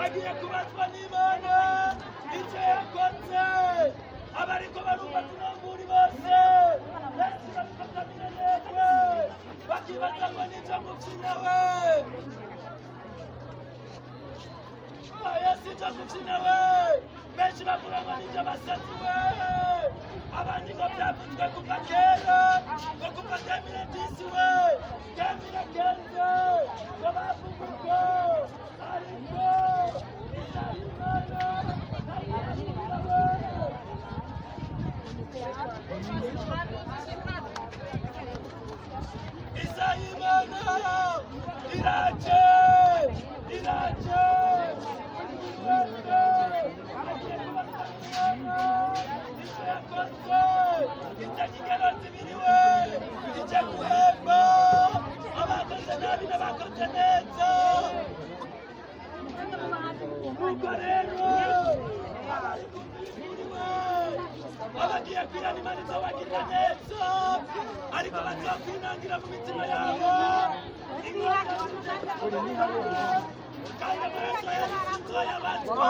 agiye kubazwa n'Imana icyo yakoze. Abariko barumva tunamburi bose benshi babifata minenegwe bakibaza ngo n'icyo gukina we. Yesu icyo gukina we, benshi bavuga ngo n'icyo basazi we, abandi ngo byavuzwe kuva kera ngo kuva 2010 we 2015 ngo bavuga uko, ariko Isayimana iraje iraje abagiye kwiranimaniza bagira neza ariko bazakwinangira mu mitima yabo kandi amaraso y'abatwa